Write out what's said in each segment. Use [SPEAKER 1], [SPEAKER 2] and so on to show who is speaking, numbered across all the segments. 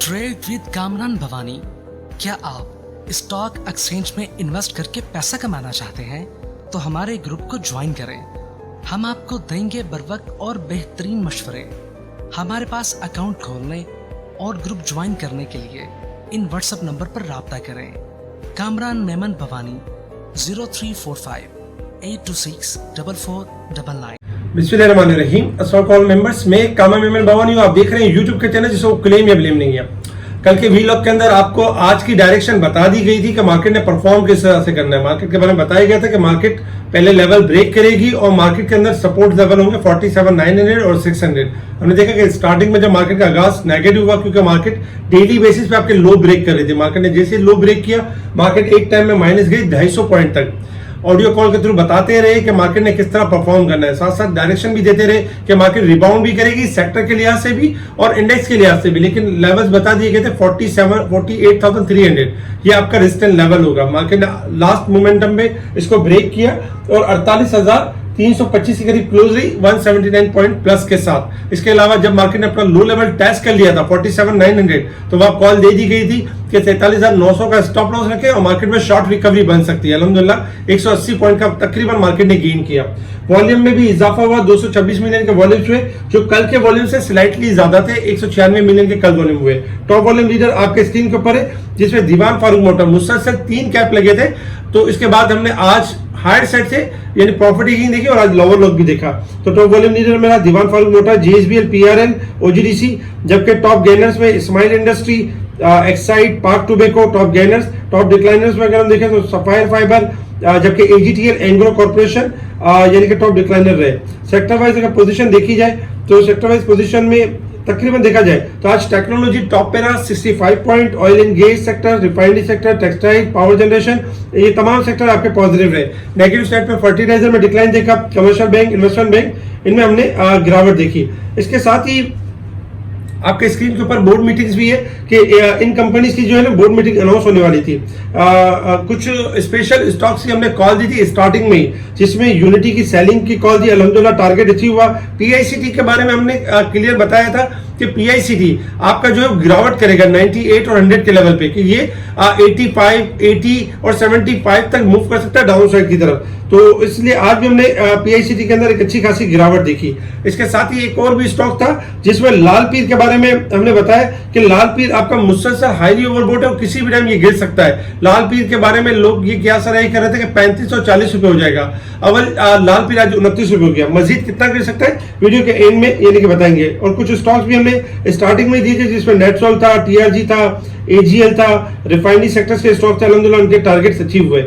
[SPEAKER 1] Trade with Kamran Bhavani. क्या आप stock exchange में इन्वेस्ट करके पैसा कमाना चाहते हैं तो हमारे ग्रुप को ज्वाइन करें। हम आपको देंगे बर वक्त और बेहतरीन मशवरे। हमारे पास अकाउंट खोलने और ग्रुप ज्वाइन करने के लिए इन व्हाट्सएप नंबर पर राब्ता करें। कामरान मेमन भवानी 0345 826 4499।
[SPEAKER 2] बिस्मिल्लाहिर्रहमानिर्रहीम। अस्सलाम वालेकुम मेंबर्स, मैं कामरान मेमन भवानी हूँ। आप देख रहे हैं यूट्यूब के चैनल जिसको क्लेम या ब्लेम नहीं है। कल के वीलॉग के अंदर आपको आज की डायरेक्शन बता दी गई थी कि मार्केट ने परफॉर्म किस तरह से करना है। मार्केट के बारे में बताया गया था कि मार्केट पहले लेवल ब्रेक करेगी और मार्केट के अंदर सपोर्ट लेवल होंगे 47,900 और 600। हमने देखा कि स्टार्टिंग में जब मार्केट का आगाज नेगेटिव हुआ क्योंकि मार्केट डेली बेसिस पे आपके लो ब्रेक कर रही थी। मार्केट ने जैसे लो ब्रेक किया मार्केट एक टाइम में माइनस गई 250 पॉइंट तक। ऑडियो कॉल के थ्रू बताते रहे कि मार्केट ने किस तरह परफॉर्म करना है, साथ साथ डायरेक्शन भी देते रहे कि मार्केट रिबाउंड भी करेगी सेक्टर के लिहाज से भी और इंडेक्स के लिहाज से भी। लेकिन लेवल्स बता दिए गए थे 48,300 ये आपका रेजिस्टेंस लेवल होगा। मार्केट ने लास्ट मोमेंटम में इसको ब्रेक किया और 48,325 के करीब क्लोज रही 179 पॉइंट प्लस के साथ। इसके अलावा जब मार्केट ने अपना लो लेवल टेस्ट कर लिया था 47,900 तो वहां कॉल दे दी गई थी कि 43,900 का स्टॉप लॉस रखें और मार्केट में शॉर्ट रिकवरी बन सकती है। अल्हम्दुलिल्लाह 180 पॉइंट का तकरीबन मार्केट ने गेन किया। वॉल्यूम में भी इजाफा हुआ, 226 मिलियन के वॉल्यूम हुए जो कल के वॉल्यूम से स्लाइटली ज्यादा थे। 196 मिलियन के कल वॉल्यूम हुए। टॉप वॉल्यूम लीडर आपके स्क्रीन के ऊपर है जिसमें दीवान फारूक मोटर मुसलसल 3 कैप लगे थे। तो इसके बाद हमने आज हायर साइड से यानी प्रॉफिट टेकिंग देखी और आज लोअर लॉक भी देखा। तो टॉप वॉल्यूम लीडर मेरा Dewan Farooq motor, JSBL, PRL, OGDC, जबकि टॉप गेनर्स में smile industry, Exide, park tobacco top gainers. Top decliners में अगर हम देखें तो सफायर फाइबर, जबकि एजीटीएल, एंग्रो कॉर्पोरेशन यानी कि टॉप डिक्लाइनर रहे। सेक्टर वाइज अगर पोजीशन देखी जाए तो सेक्टर वाइज पोजीशन में तकरीबन देखा जाए तो आज टेक्नोलॉजी टॉप पे रहा 65 point, oil and gas sector, refinery sector, textile, power generation, ये तमाम सेक्टर आपके पॉजिटिव रहे। नेगेटिव साइड पे फर्टिलाइजर में डिक्लाइन देखा, कमर्शियल बैंक, इन्वेस्टमेंट बैंक, इनमें हमने गिरावट देखी। इसके साथ ही आपके स्क्रीन के ऊपर बोर्ड मीटिंग्स भी है कि इन कंपनीज की जो है ना बोर्ड मीटिंग अनाउंस होने वाली थी। कुछ स्पेशल स्टॉक्स की हमने कॉल दी थी स्टार्टिंग में ही, जिसमें यूनिटी की सेलिंग की कॉल दी, अल्हम्दुलिल्लाह टारगेट अचीव हुआ। पीआईसीटी के बारे में हमने क्लियर बताया था कि पीआईसीटी आपका जो है गिरावट करेगा 98 और 100 के लेवल पे कि ये 85, 80 और 75 तक मूव कर सकता है डाउन साइड की तरफ। तो इसलिए आज भी हमने पीआईसीटी के अंदर एक अच्छी खासी गिरावट देखी। इसके साथ ही एक और भी स्टॉक था जिसमें लाल पीर के बारे में हमने बताया कि लाल पीर आपका मुसलसल हाईली ओवरबोट है और किसी भी टाइम ये गिर सकता है। लाल पीर के बारे में लोग ये क्या सराही कर रहे थे कि 3540 रुपए हो जाएगा। अवल लाल पीर आज 29 रुपए हो गया। मजीद कितना गिर सकता है वीडियो के एंड में यानी कि बताएंगे। और कुछ स्टॉक्स भी हमने स्टार्टिंग में दी थी जिसमें नेटसोल था, टीआरजी था, एजीएल था, रिफाइनरी सेक्टर्स के स्टॉक थे। अल्हम्दुलिल्लाह उनके टारगेट्स अचीव हुए।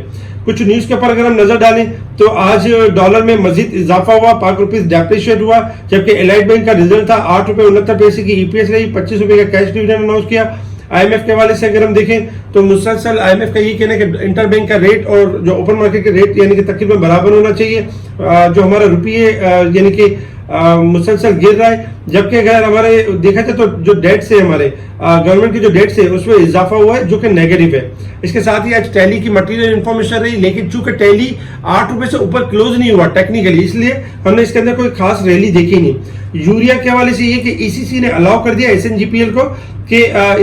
[SPEAKER 2] कुछ न्यूज के ऊपर अगर हम नजर डालें तो आज डॉलर में मजीद इजाफा हुआ, पाक रुपीज डेप्रिशिएट हुआ, जबकि एलाइड बैंक का रिजल्ट था 8.69 की ईपीएस रही, 25 रुपए का कैश डिविडेंड अनाउंस किया। आईएमएफ के हवाले से अगर हम देखें तो मुसलसल आईएमएफ का ये कहना है कि इंटर बैंक का रेट और जो ओपन मार्केट के रेट यानी कि तकरीबन बराबर होना चाहिए। जो हमारा रुपये यानी कि मुसलसल गिर रहा है, जबकि अगर हमारे देखा जाए तो जो डेट्स है हमारे गवर्नमेंट की जो डेट्स है उसमें इजाफा हुआ है जो कि नेगेटिव है। इसके साथ ही आज टैली की मटेरियल इन्फॉर्मेशन रही, लेकिन चूंकि टैली 8 रुपए से ऊपर क्लोज नहीं हुआ टेक्निकली, इसलिए हमने इसके अंदर कोई खास रैली देखी नहीं। यूरिया के हवाले से ये कि ईसीसी ने अलाउ कर दिया एसएनजीपीएल को कि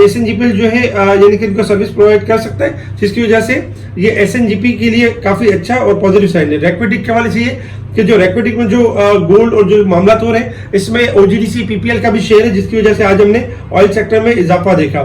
[SPEAKER 2] एसएनजीपीएल जो है यानी कि इनको सर्विस प्रोवाइड कर सकता है, जिसकी वजह से ये एसएनजीपी के लिए काफी अच्छा और पॉजिटिव साइन है। रैक्वेटिक के हवाले से ये कि जो रैक्वेटिक में जो गोल्ड और जो मामला हो रहे हैं इसमें ओजीडीसी पीपीएल का भी शेयर है, जिसकी वजह से आज हमने ऑयल सेक्टर में इजाफा देखा।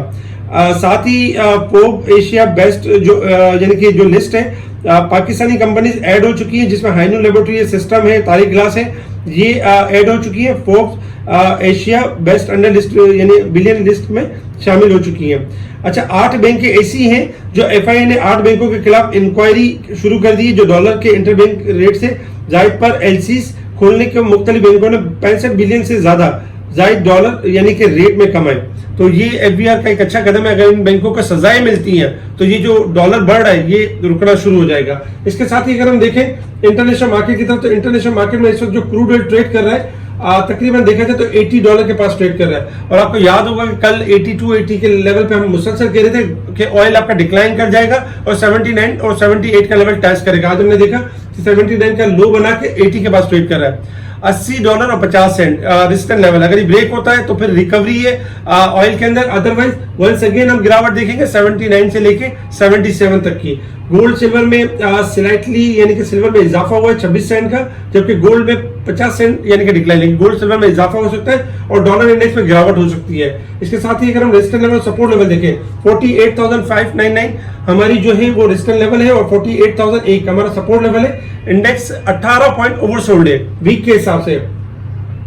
[SPEAKER 2] साथ ही पोप एशिया बेस्ट जो यानी कि जो लिस्ट है पाकिस्तानी कंपनीज ऐड हो चुकी हैं, जिसमें हाइनू लेबोरेटरी सिस्टम है, तारिक ग्लास है, ये ऐड हो चुकी है। Forbes Asia best under list यानी बिलियन लिस्ट में शामिल हो चुकी हैं। अच्छा, 8 बैंकें ऐसी हैं जो एफआईए ने 8 बैंकों के खिलाफ इंक्वायरी शुरू कर दी है जो डॉलर के इंटरबैंक रेट से जायद पर एलसीज खोलने के मुख्तलिफ बैंकों ने 65 बिलियन से ज्यादा जायद डॉलर यानी कि रेट में कमाए। तो ये एफबीआर का एक अच्छा कदम है। अगर इन बैंकों को सजाएं मिलती हैं तो ये जो डॉलर बढ़ रहा है ये रुकना शुरू हो जाएगा। इसके साथ ही अगर हम देखें इंटरनेशनल मार्केट की तरफ तो इंटरनेशनल मार्केट में इस वक्त जो क्रूड ऑयल ट्रेड कर रहा है तकरीबन देखा जाए तो $80 के पास ट्रेड कर रहा है। और आपको याद होगा कि कल 82-80 के लेवल पे हम मुसलसल कह रहे थे कि ऑयल आपका डिक्लाइन कर जाएगा और 79 और 78 का लेवल टेस्ट करेगा। आज हमने देखा कि 79 का लो बना के 80 के पास ट्रेड कर रहा है। $80 और 50 सेंट रेजिस्टेंस लेवल। अगर ये ब्रेक होता है तो फिर रिकवरी है ऑयल के अंदर, अदरवाइज वंस अगेन हम गिरावट देखेंगे 79 से लेके 77 तक की। गोल्ड सिल्वर में स्लाइटली यानी कि सिल्वर में इजाफा हुआ है 26 सेंट का, जबकि गोल्ड में 50 सेंट यानी कि डिक्लाइन, लेकिन गोल्ड सिल्वर में इजाफा हो सकता है और डॉलर इंडेक्स में गिरावट हो सकती है। इसके साथ ही अगर हम रेजिस्टेंस लेवल सपोर्ट लेवल देखें 48,599 हमारी जो है वो रेजिस्टेंस लेवल है और 48,001 हमारा सपोर्ट लेवल है। इंडेक्स 18 पॉइंट ओवरसोल्ड है वीक के हिसाब से,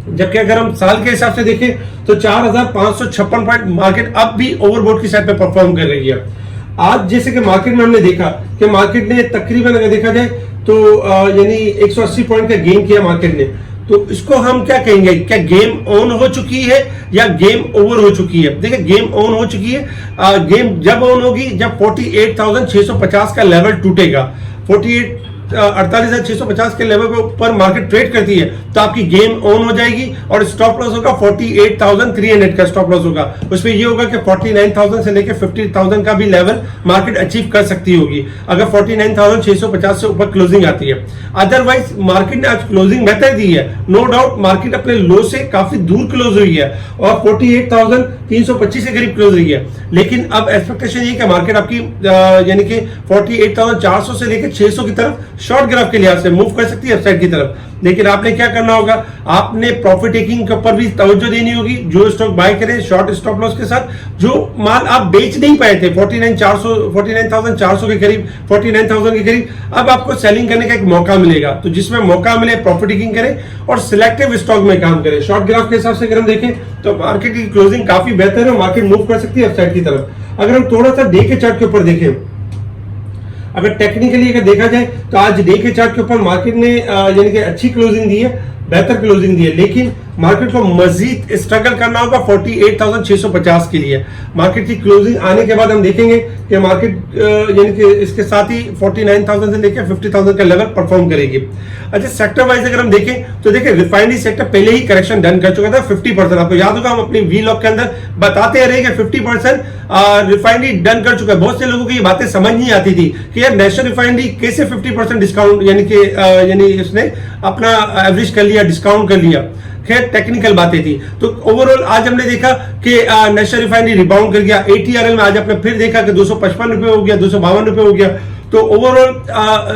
[SPEAKER 2] जबकि अगर हम साल के हिसाब से देखें तो 4,556 पॉइंट मार्केट अब भी ओवरबोट की साइड पे परफॉर्म कर रही है। आज जैसे कि मार्केट में हमने देखा कि मार्केट ने तकरीबन अगर देखा जाए तो यानी 180 पॉइंट का गेन किया मार्केट ने, तो इसको हम क्या कहेंगे, क्या गेम ऑन हो चुकी है या गेम ओवर हो चुकी है? देखिए गेम ऑन हो चुकी है। गेम जब ऑन होगी जब 48,650 का लेवल टूटेगा, 48,650 के लेवल के ऊपर मार्केट ट्रेड करती है तो आपकी गेम ऑन हो जाएगी और स्टॉप लॉस होगा 48,300 का स्टॉप लॉस होगा। उसमें ये होगा कि 49,000 से लेकर 50,000 का भी लेवल मार्केट अचीव कर सकती होगी अगर 49,650 से ऊपर क्लोजिंग आती है। अदरवाइज मार्केट ने आज क्लोजिंग बेहतर दी है, नो डाउट मार्केट अपने लो से काफी दूर क्लोज हुई है और 48,325 के करीब क्लोज हुई है, लेकिन अब एक्सपेक्टेशन ये कि मार्केट आपकी यानी कि 48,400 से लेकर 600 की तरफ शॉर्ट ग्राफ के लिहाज से मूव कर सकती है अपसाइड की तरफ। लेकिन आपने क्या करना होगा, आपने प्रॉफिट टेकिंग के ऊपर भी तवज्जो देनी होगी। जो स्टॉक बाय करे शॉर्ट स्टॉप लॉस के साथ, जो माल आप बेच नहीं पाए थे 49,400 के करीब, 49,000 के करीब, अब आपको सेलिंग करने का एक मौका मिलेगा। तो जिसमें मौका मिले प्रॉफिट टेकिंग करें और सिलेक्टिव स्टॉक में काम करें। शॉर्ट ग्राफ के हिसाब से अगर हम देखें तो मार्केट की क्लोजिंग काफी बेहतर है, मार्केट मूव कर सकती है अपसाइड की तरफ। अगर हम थोड़ा सा डे के चार्ट के ऊपर देखें, अगर टेक्निकली अगर देखा जाए तो आज डे के चार्ट के ऊपर मार्केट ने यानी कि अच्छी क्लोजिंग दी है, बेहतर क्लोजिंग दी है, लेकिन मार्केट को मजीद स्ट्रगल करना होगा 48,650 के लिए। मार्केट की क्लोजिंग आने के बाद हम देखेंगे कि मार्केट यानी कि इसके साथ ही 49,000 से लेकर 50,000 का लेवल परफॉर्म करेगी। अच्छा, सेक्टर वाइज अगर हम देखें तो देखिए रिफाइनरी सेक्टर पहले ही करेक्शन डन कर चुका था 50%। आपको याद होगा हम अपनी वीलॉग के अंदर बताते रहे कि 50% रिफाइनरी डन कर चुका है। बहुत से लोगों को ये बातें समझ नहीं आती थी कि यार नेशनल रिफाइनरी कैसे 50% डिस्काउंट यानी इसने अपना एवरेज कर लिया, डिस्काउंट कर लिया। खैर टेक्निकल बातें थी। तो ओवरऑल आज हमने देखा कि नेशनल रिफाइनरी रिबाउंड कर गया। एटीआरएल में आज आपने फिर देखा कि 255 रुपए हो गया, 252 रुपए हो गया। तो ओवरऑल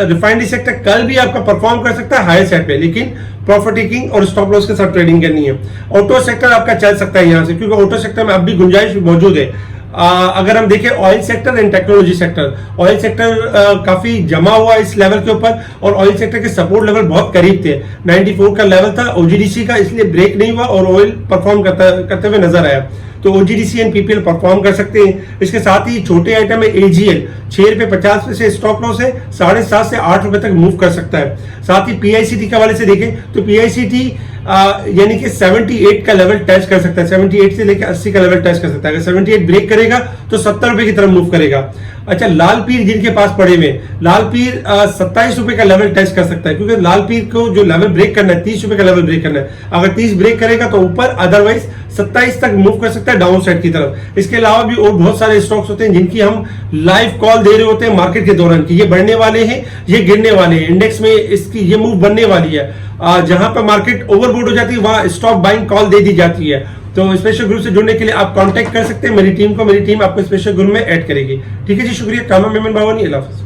[SPEAKER 2] रिफाइनरी सेक्टर कल भी आपका परफॉर्म कर सकता है हायर साइड पे, लेकिन प्रॉफिट टेकिंग और स्टॉप लॉस के साथ ट्रेडिंग करनी है। ऑटो सेक्टर आपका चल सकता है यहाँ से, क्योंकि ऑटो सेक्टर में अब भी गुंजाइश मौजूद है। अगर हम देखें oil sector and technology sector, oil sector काफी जमा हुआ इस लेवल के ऊपर और ऑयल सेक्टर के सपोर्ट लेवल बहुत करीब थे। 94 का लेवल था ओजीडीसी का, इसलिए ब्रेक नहीं हुआ और ऑयल परफॉर्म करते हुए नजर आया। तो ओजीडीसी एंड पीपीएल परफॉर्म कर सकते हैं। इसके साथ ही छोटे आइटम है एजीएल, 6.50 से स्टॉप लॉस है, 7.5 से 8 रुपए तक मूव कर सकता है। साथ ही पीआईसीटी के हवाले से देखें तो पीआईसीटी यानी कि 78 का लेवल टच कर सकता है, 78 से लेकर 80 का लेवल टच कर सकता है। अगर 78 ब्रेक करेगा तो 70 रुपए की तरफ मूव करेगा। अच्छा, लाल पीर जिनके पास पड़े हुए, लाल पीर 27 रुपए का लेवल टच कर सकता है, क्योंकि लाल पीर को जो लेवल ब्रेक करना है 30 रुपए का लेवल ब्रेक करना है। अगर 30 ब्रेक करेगा तो ऊपर, अदरवाइज 27 तक मूव कर सकता है डाउन साइड की तरफ। इसके अलावा भी और बहुत सारे स्टॉक्स होते हैं जिनकी हम लाइव कॉल दे रहे होते हैं मार्केट के दौरान कि ये बढ़ने वाले हैं, ये गिरने वाले हैं, इंडेक्स में इसकी ये मूव बनने वाली है। जहां पर मार्केट ओवरबोट हो जाती है वहां स्टॉक बाइंग कॉल दे दी जाती है। तो स्पेशल ग्रुप से जुड़ने के लिए आप कांटेक्ट कर सकते हैं मेरी टीम को, मेरी टीम आपको स्पेशल ग्रुप में ऐड करेगी। ठीक है जी, शुक्रिया। कामा मेमन बावानी, अल्लाह हाफिज़।